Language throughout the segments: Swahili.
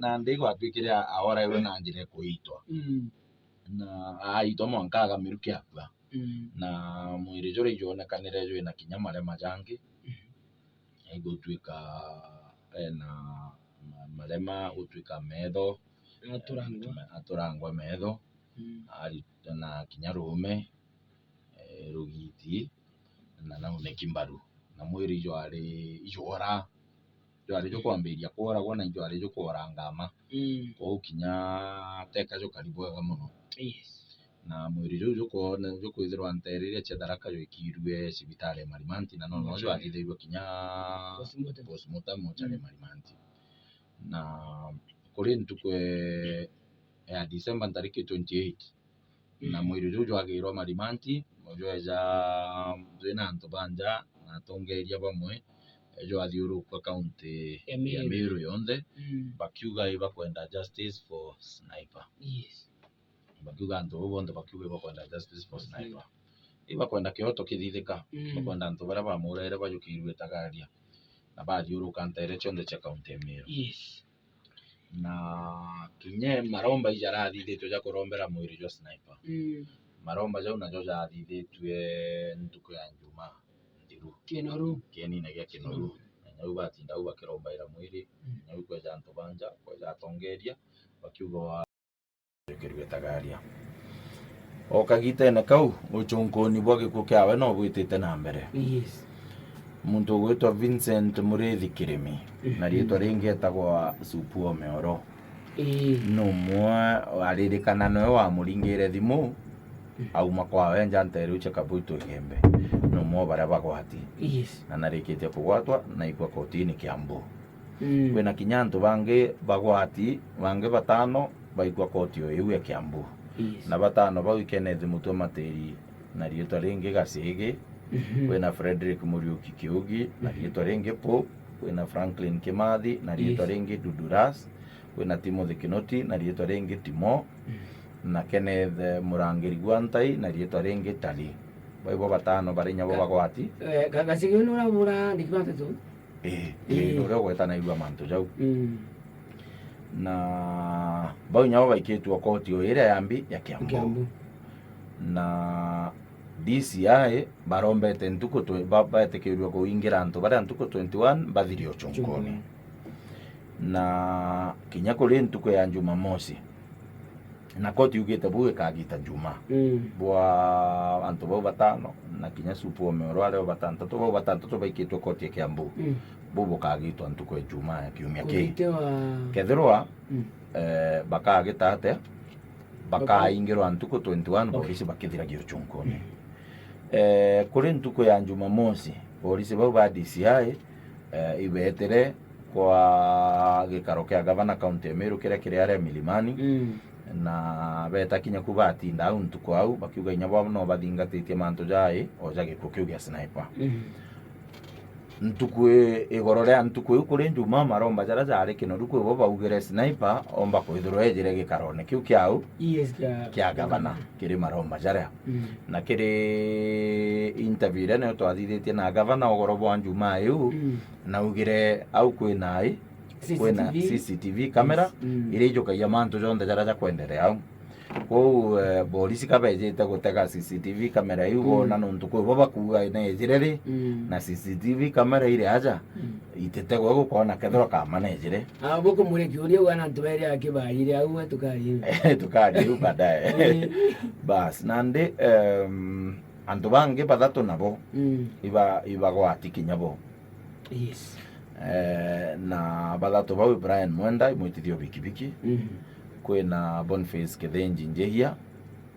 na ndiko atwikire ahora iwe na njire kuitwa na aitwa mwankaga miruki akwa na mwiri jore ijonekanire jo na kinya marema jangi igutwika na marema gutwika metho aturangwa metho ari na kinya rume rugiti na nauneki mbaru na mwiri jo ari ijora jo ari jo kwambiria kworagwo na jo ari jo kworangama ko kinya teka jo karibu ga muno na mwiri jo kwithirwa nterire cha Tharaka jo ikirwe cibitari Marimanti na no jo athithirwe kinya postmortem mochari Marimanti na kuri ntuku ya December tariki 28 na mwiri jo agirwo Marimanti mojo eja twina antu banja na tongeria bamwe ejo athiuruka kaunti ya Meru yonthe bakiuga iba kwenda justice for Sniper bakiuga antu bonthe bakiuga iba kwenda justice for Sniper iba kwenda kioto kithithika bakwenda antu bara bamurere bayukirwe Tagaria na bathiuruka ntere chonthe cha kaunti ya Meru na kinye maromba ijara athithitwe ja kurombera mwiri jo Sniper maromba jau na jo athithitwe ntuku ya Njuma ndiru kienine gya Kinoru nyau batinda u bakirombaira mwiri nyau kweja antu banja kweja atongeria bakiuga kirwe Tagaria okagitene kau uchunkoni bwa gikuo kiawe no bwitite na mbere muntu gwitwa Vincent Murithi Kirimi na rietwa ringi etagwa Supu Omeoro no mwa aririkana no wa muringire thimu auma kwawe njanteru cha kabuito gembe no mwa bara bagwati na narikitie kugwatwa na ikwa kotini Kiambu kwina kinyantu bangi bagwati bangi batano baikwa koti yo ya Kiambu na batano bau Kenneth Mutwe Materi na rietwa ringi Gasige kwina Frederick Muriuki Kiugi na rietwa ringi Po kwina Franklin Kimathi na rietwa ringi Duduras kwina Timothy Kinoti na rietwa ringi Timo na Kenneth Murangiri Gwantai na rietwa ringi Tali baibo batano barinya bo bagwati Gasige no rabura ndikibate tu no rego etana igwa mantu jau na bau nyao baiketwa koti o ire yambi ya Kiambu na DCI barombete ntuko to baetekirwa kuingira antu bara ntuko 21 bathirio chonkoni na kinya kuri ntuko ya Jumamosi na koti ugite buwe kagita Juma bwa antu bo batano na kinya Supu Omeoro ale batanta to bo batanta to baiketwa koti ya Kiambu bobo kagitwa ntuko ya Juma ya kiumia ki kethirwa bakagita ate bakaingirwa ntuko 21 bokisi bakithira giro chonkoni kuri ntuko ya Jumamosi polisi bau ba DCI ibetere kwa gikaro kia gavana kaunti ya Meru kire ari Milimani na beta kinya kubati nda ntuko au bakiuga inya babo no bathingatite mantu jai oja gikuo kiu gia Sniper ntuko igorore ntuko kuri Juma maromba jara jari Kinoru kwe bo baugire Sniper omba kwithirwa ejire gikarone kiu kiau kia gavana kiri maromba jara na kiri interview rene twathithite na gavana ogoro bwa Juma yu na ugire au kwina CCTV camera ire ijokagia mantu jonde jara ja kwenderea au ko polisi kabejete gutega CCTV camera yu na nuntu ko baba kuga ina ejireri na CCTV camera ire aja itete go kona kethro ka manejire boko muri kiuria wana ntubere akibaire au tukari baadaye bas nande antu bange badato nabo iba gwati kinyabo na badato bau Brian Mwenda mwitithio bikibiki kwina Boniface Kithenji Njehia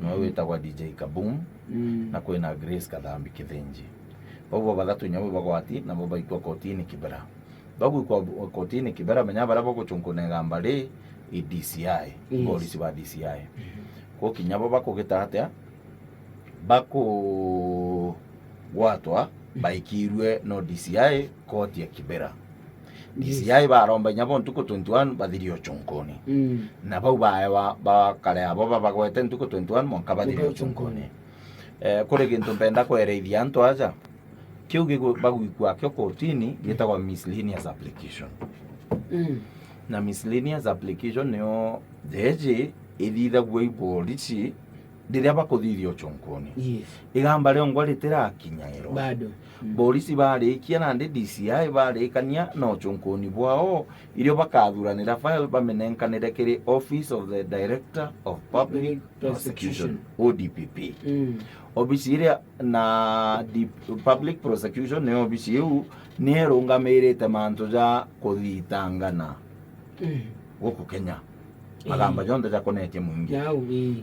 no wetagwa DJ Kaboom na kwina Grace Kadhambi Kithenji babo bathatu nyabo bagwati na bo baikwa kotini Kibera babu kwa kotini Kibera menya bara bako chunkunega mbali DCI polisi ba DCI ko kinyabo bako gitatea bako gwatwa baikirwe no DCI koti ya Kibera DCI baromba nyabo ntuko 21 bathirio chonkoni na bau ba kare abo bagwete ntuko 21 monka bathirio chonkoni kore gintu mpenda kwereithia antu aja kiu bagwikwa kyo kotini gitagwa miscellaneous application na miscellaneous application nio jeje ithitha gwe polisi ndiria bakuthithio chonkoni igamba leo ngwaritira kinyagiro bado polisi barikia na ndi DCI barikania no chonkoni bwao irio bakathuranira file bamenenkanire kiri Office of the Director of Public Prosecution ODPP obisi iria na public prosecution ne obisi iu ne rungamirite mantu ja kuthitangana guku Kenya magamba jonde ja konetie mwingi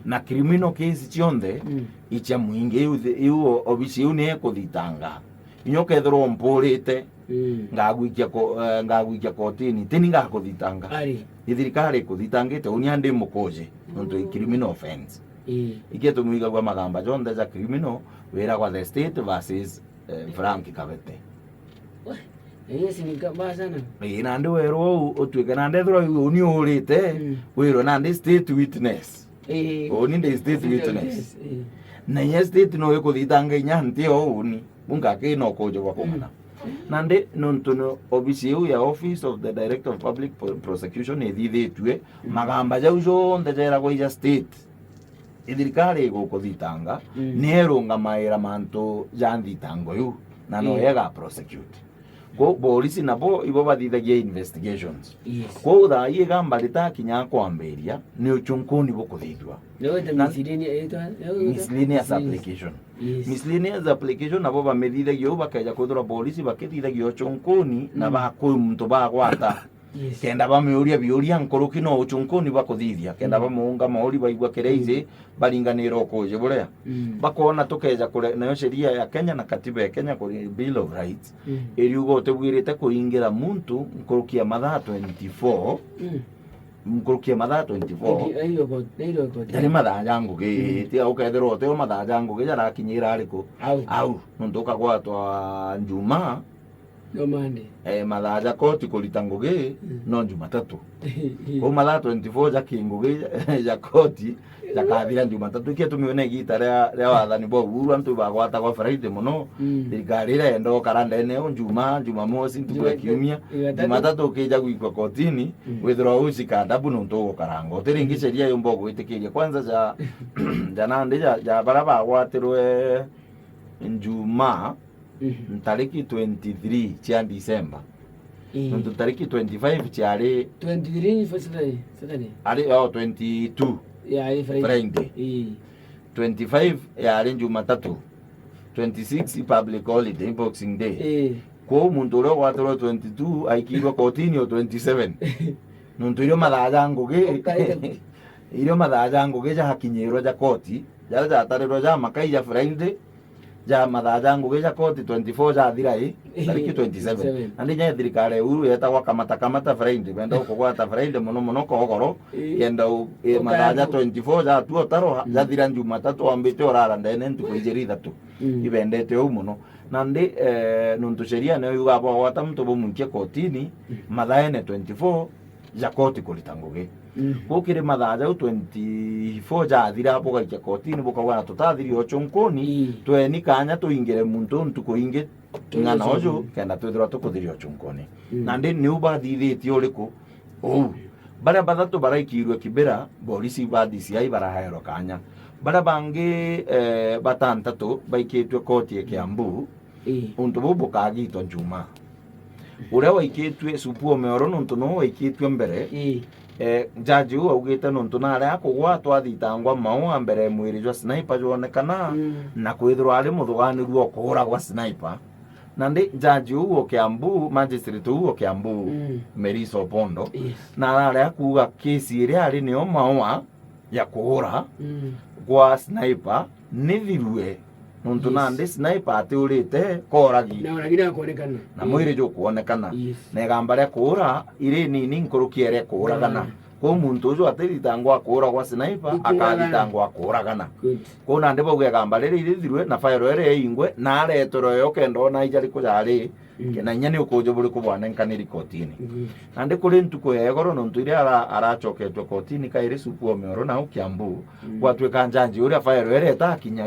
na criminal case chionde icha mwingi iu obisi iu ne kuthitanga inyoka ethro mpurite ngagwikia kotini tini ngakuthitanga ithirikari kuthitangite unia ndi mukoje nonto criminal offense iketo mwiga gwa magamba jonde za criminal wera kwa the state versus Frank Kabete yes ni kaba sana ina ndi wero otweka na ndethro uni urite wero na ndi state witness oni ndi state witness na yes state no ekuthitanga inya ntio uni munga ke no kojo kwa komana nande nonto obisi ya Office of the Director of Public Prosecution ethithitwe magamba jaujo ndejera kwa ija state ithirikari gukuthitanga nierunga maira mantu janthitango yu na no yega prosecute go polisi nabo ibo bathithagia investigations ko tha igamba ritakinya kwambiria ni uchunkuni bukuthithwa miscellaneous application miscellaneous application nabo bamethithagia bakaja kuthura polisi bakithithagia uchunkuni na bakui muntu bagwata kenda bameuria biuria nkoroki no uchunkuni bakuthithia kenda bamunga mauri baigwa kireize baringaniro koje burea bakona tukeja kure nayo sheria ya Kenya na katiba ya Kenya kuri Bill of Rights iriugo tebwirite kuingira muntu nkorokia mathaa 24 nkorokia mathaa 24 yani mathaa jangu ge ti ukethero te mathaa jangu ge jara kinyira ariko au nondoka gwatwa Njuma no mande mathaa ja koti kulitanguge no Jumatatu o mathaa 24 ja kinguge ja koti jakathira Jumatatu kia tumione gita ria wathani bo uru antu bagwata kwa Friday muno thirikari ria endo karanda ene Jumamosi ntuwe kiumia Jumatatu kija gwikwa kotini withira ucika ndabu no ntugo karango tiringi sheria yo mbogo itikiria kwanza ja nande ja baraba gwatirwe Njuma tariki 23 cia December ntu tariki 25 ciari 23 Saturday ari 22 ya Friday 25 yari Jumatatu 26 public holiday Boxing Day ko muntu ro watoro 22 aikirwa kotini o 27 nuntu irio mathaa ngugi irio mathaa ngugi ja hakinyirwa ja koti ja tarirwa ja makai ja Friday ja mathaa ngugi ja koti 24 ja thira tariki 27 andi nya thirikari uru yetagwa kamata Friday benda ukugwata Friday muno kogoro yenda mathaa 24 ja tuo taro ja thira Jumatatu ambite orara ndene ntuko ijeri thatu ibendete u muno nandi nuntu sheria nayo yugaba gwata mtu bomunkie kotini mathaa 24 ja koti kulitanguge gukire mathaa jau 24 ja thira hapo gaikia kotini bukagwana tutathiri ochonkoni tweni kanya tuingire muntu ntuko inge ngana ojo kenda twithira tukuthiri ochonkoni nandi ni ubathithitio riku baria bathatu baraikirwe Kibera polisi ba DCI barahaero kanya baria bangi batantatu baikitwe koti ya Kiambu untu bubu kagitwa Njuma uria waikitwe Supuo Meoro nuntu no waikitwe mbere jaji u augite nuntu naria kugwatwa thitangwa mau mbere mwiri jwa sniper jonekana na kwithirwa ari muthuganiru okura gwa sniper nandi jaji u Kiambu magistrate u Kiambu Melissa Opondo na naria kuga kesi iria ari nio maua ya kuhura gwa sniper nithirwe nuntu nandi sniper atiurite koragi na oragira kuonekana na mwiri jo kuonekana na gamba ria kuhura iri nini nkurukiere kuhuragana ko muntu ucio atirithangwa kuhura gwa sniper akathitangwa kuhuragana ko nandi bauge gamba riri irithirwe na file ere ingwe na aretoro yo kendo na ijari kujari kena nyane ukojo buri kubwanenkaniri kotini nandi kuri ntuko yegoro nuntu iria arachoketwe kotini kairi Supuo Meoro na Kiambu gwatweka njanji uria file ere itakinya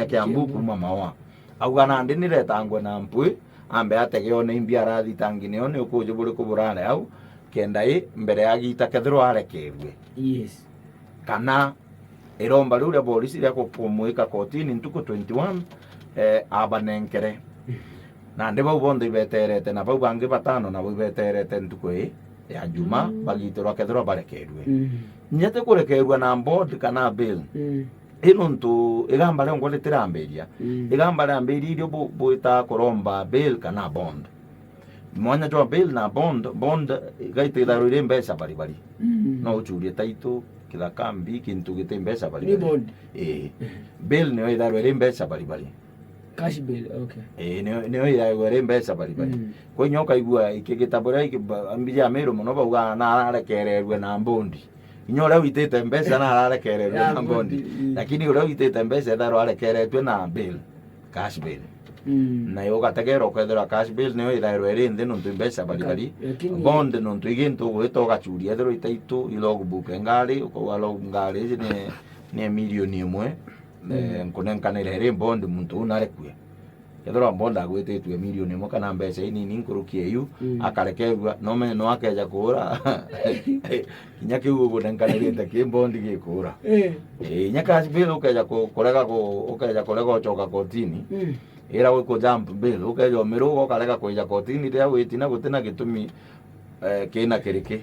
Kiambu kuma mawa auga nandi niretangwe na mpui ambe ategeo ne imbia arathitangine one ukojo buri kuburane au kenda mbere ya gita kethiro arekerwe Yes. kana iromba riu ria polisi ria kumwika kotini ntuku 21 abanenkere na ndi bau bonthe ibeterete na bau bangi batano na bau ibeterete ntuku ya juma bagitirwa kethiro barekerwe nyete kurekerwa na bond kana bail ino ntu igamba ria ngore tirambiria igamba ria mbiri irio buita kuromba bail kana bond mwanya jwa bail na bond gaititharo ire mbeca baribari no uchurie taito kila kambi kintu gite mbeca baribari bail ne itharo ire mbeca baribari Cash bail, okay. Ne itharo ire mbeca baribari ko nyoka igua ikigitabura ikambia mero muno bauga na arekererwe na bondi inyora witete mbeca na arekererwe na bondi lakini ura witete mbeca itharo arekeretwe na bail cash bail na yo gategero kwethera cash bail ne itharo ire nthi nuntu mbeca baribari bond nuntu igintu gwito gachuria itharo itaitu ilogbook ngari ko ngari ne milioni imwe nkunenkanire ire bond muntu unarekue kethora bond agwitetwe milioni imwe kana mbeca inini nkurukie yu akarekerwa no me no akeja kura kinya kiu gunenkanire ki bond gikura nya cash bail ukeja kurega uchoka kotini ira wiko jump bail ukeja miru ukarega kuja kotini ria witina gutina gitumi kina kiriki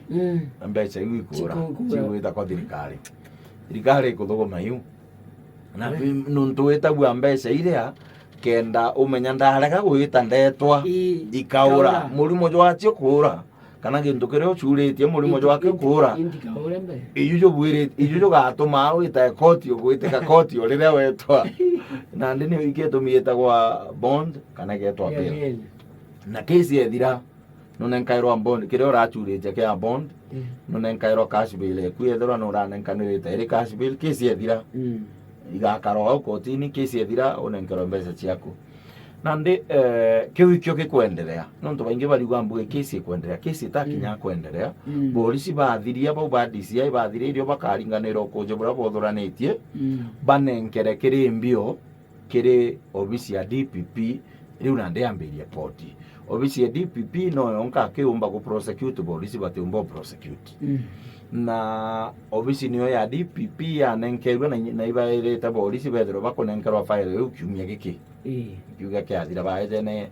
mbeca iu ikura cigwita kwa thirikari kuthuguma iu na nuntu wetagua mbeca iria kenda umenya ndarega gwita ndetwa ikaura murimo jwacio kura kana gintu kiria ucuritie murimo jwake kura iyo bwire gatuma wita koti ugwitika koti riria wetwa na ndi ni iketumiyeta gwa bond kana getwa bail na kesi ethira nunenkairwa bond kiria urachuritie kia bond nunenkairwa cash bail kwithirwa nuranenkanirite iri cash bail kesi ethira igakaro au kotini kesi ethira unenkerwa mbeca ciaku na ndi kiu ikio gikuenderea nontu baingi barigwa mbuge kesi ikuenderea kesi itakinya kuenderea polisi bathiria bau ba DCI bathiria irio bakaringanira ukunje bura bothuranitie banenkere kiri mbio kiri obisi ya DPP riu na ndiambirie poti obisi ya DPP no yonka kiumba ku prosecute polisi batiumba prosecute na obisi niyo ya DPP ya nenkerwa na ibairete polisi bethero bakonenkerwa file yo kiumia giki kiuga kiathira baethene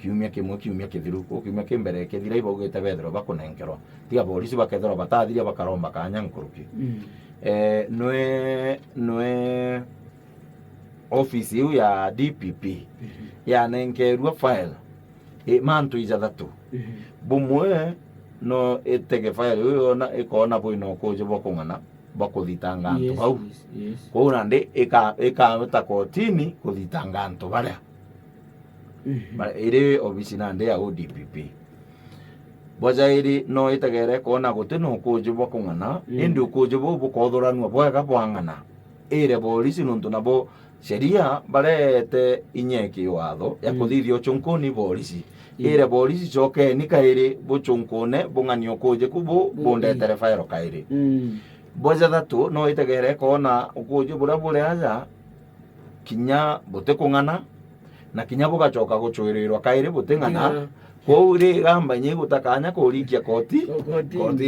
kiumia kimwe kiumia kithiru kiumia kimbere kithira ibaugite bethero bakonenkerwa tiga polisi bakethero batathiria bakaromba kanya nkuruki nwe office yu ya DPP ya nenkerwa file mantu ijathatu bumwe no etege file yo na ikona boino kuje bokungana bakuthitanga antu bau ko nandi ika kotini kuthitanga antu baria ire obisi nandi ya DPP bojairi no itegere kona gutino kuje bokungana indi kuje bukothoranwa bwega bwangana ire polisi nuntu nabo sheria barete inyeki watho ya kuthithio chunkuni polisi ire polisi choke ni kairi buchunkune bunganio kuje kubu bondetere fire kairi boja thatu no itegere kona ukuje bura bure aja kinya bote kungana na kinya bugachoka guchwirirwa kairi butingana ko uri gamba nyi gutakanya kurikia koti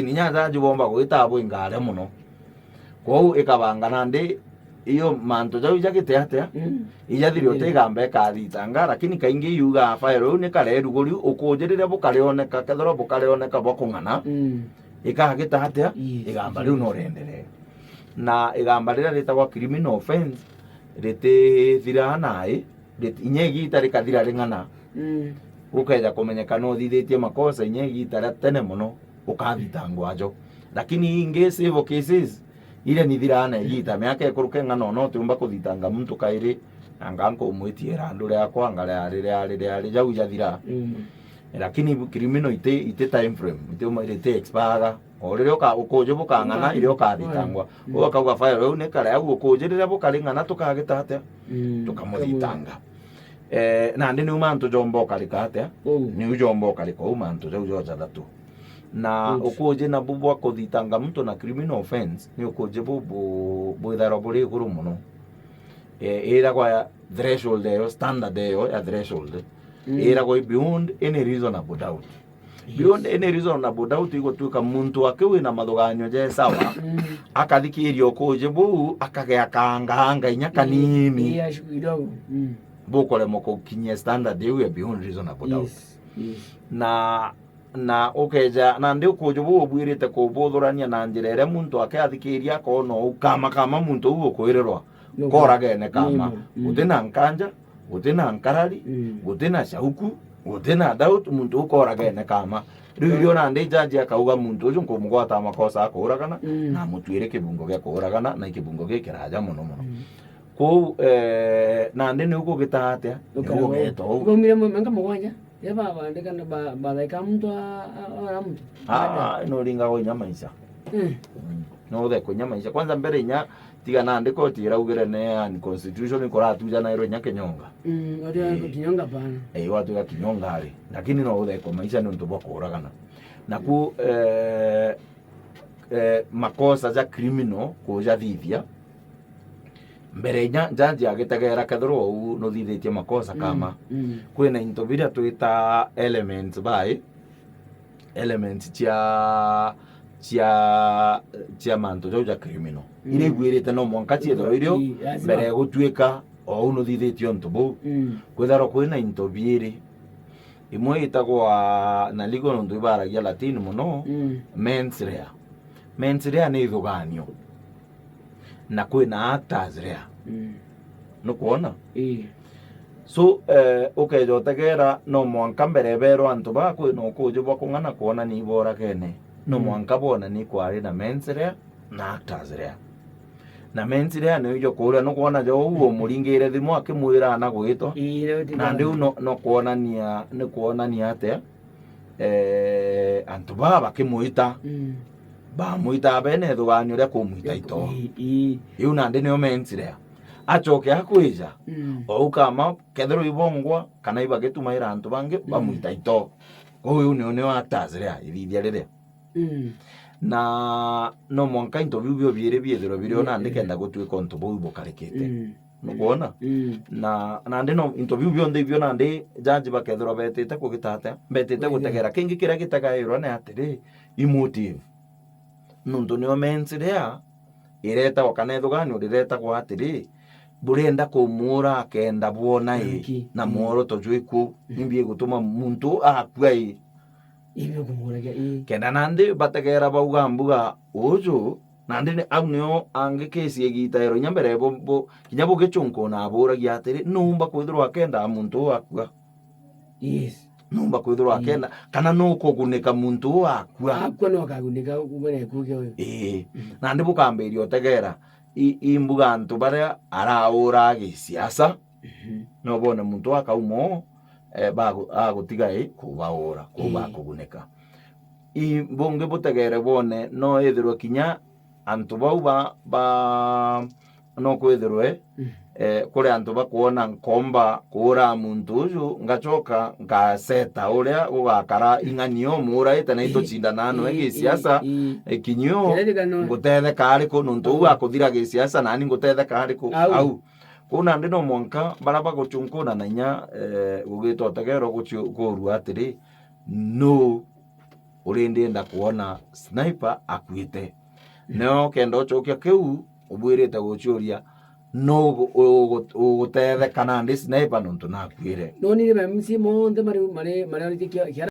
ni nyaza jubomba gwita abo ingare muno ko ikabangana ndi iyo manto jau jakite atia ijathiri otegambe kathitanga lakini kaingi yuga fire ni kare ruguri ukujirire bukarioneka kethoro bukarioneka bokungana ikagita atia igamba riu no rendere na igamba rira ritagwa criminal offense rite thira nai inyegi itari kathira ringana ukeja kumenyeka no thithitie makosa inyegi itara tene muno ukathitangwa jo lakini ingi civil cases ile ni thirana igita miaka ikuruke ngano no tumba kuthitanga muntu kairi anganko mwitie randu yakwa ngare jau jathira lakini criminal ite time frame ite expire orire ukuje bukangana ile ukathitangwa ukauga fire we ne kare agu ukujirira bukaringana tukagita atia tukamuthitanga na ndi ni umantu jombo kalikate ni ujombo kaliko umantu jau thatu na ukuje na bubu akuthitanga mtu na criminal offense ni ukuje bubu itharo buri iguru muno ira kwa threshold yo standard yo ya threshold ira go beyond any reasonable doubt beyond any reasonable doubt igotwika muntu ake wina mathuganyo je sawa akathikirio kuje bu akagea kanga inya kanini bukole moko kinyia standard you beyond reasonable doubt na ukeja na ndi kuje bu obwirite ko bothurania na njirere muntu ake athikiria ko no kama muntu ugo kwirerwa koragene kama utina nkanja utina nkarari utina shauku utina doubt muntu ukoragene kama riu na ndi jaji akauga muntu ucio nkumugwata makosa akuragana na mutwire kibungo gya kuragana na kibungo gikiraja muno ko na ndi ni uko gitahatia uko geto uko mire menga mugwanja ya baba ndikana balaika mtu ara mtu no ringa go nyama isa no de ko nyama isa kwanza mbere nya tiga na ndiko tira ugire ne an constitution ko ratuja na iro nya kenyonga ori kinyonga bana watu ya kinyonga ali lakini no de ko maisha ni ntubo kuragana na ku makosa za criminal ko ja thithia mbere nya jaji agitegera kethro u no thithitie makosa kama kwina into biria twita elements cia manto jo ja criminal ire gwirite no mwanka tieto irio mbere gutwika o no thithitio ntubu kwitharo kwina into biiri imwe itagwa na ligo no ndibaragia latini muno mens rea ni thuganio na kwina actors rea no kuona so ukejotegera no mwanka mbere bero antu ba kwina ukuje bwa kungana kuona ni bora kene no mwanka bona ni kwari na mens rea na actors rea na mens rea no yo kuria no kuona jo uo muringire thimu akimwira na gwito na ndu no kuonania ate antu ba bakimwita ba muita bene thuganio ria kumuita ito iu na ndi ni mens rea achoke akwija o kama kethero ibongwa kana ibagetumaira antu bange bamuita ito uyu ni actors rea ithithia riria na no mwanka interview bio biere biethero birio na ndikenda gutwika onto bo ibokarekete no kuona na ndi no interview bio ndi bio na ndi jaji bakethero betete kugitata betete gutegera kingi kira gitagairo na atiri emotive nundu ni omensi rea ireta wakanethugani urireta kwa atiri burenda kumura akenda buona na moro tojwiku nimbie gutuma muntu akua ibyo kumuraga kenda nandi bategera bauga mbuga uju nandi ni au nio ange kesi egitairo nyambere bo kinyabo gechunko na aburagia atiri numba kwithirwa akenda muntu akua numba kwithirwa akenda kana no kuguneka muntu akua no kaguneka kubere kuke oyo nandi bukamberio tegera imbuga antu bare araura gisiasa no bona muntu akaumo bagutiga kubaura kuguneka ibonge butegere bone no ethirwe kinya antu bau ba no kwethirwe kuri antu bakuona nkomba kura muntu uju ngachoka ngaseta uria ugakara ing'anio mura ite na ito cindana no gisiasa kinyo nguthethe kari ko nuntu ugakuthira gisiasa nani nguthethe kari ko au kuna ndi no mwanka baraba guchunkuna na nya ugito tegero guchu atiri no urindi enda kuona sniper akwite no kendo chokia keu ubwirite guchuria no ugutethe kana ndi sniper nuntu nakwire no ni be msi mo nde mari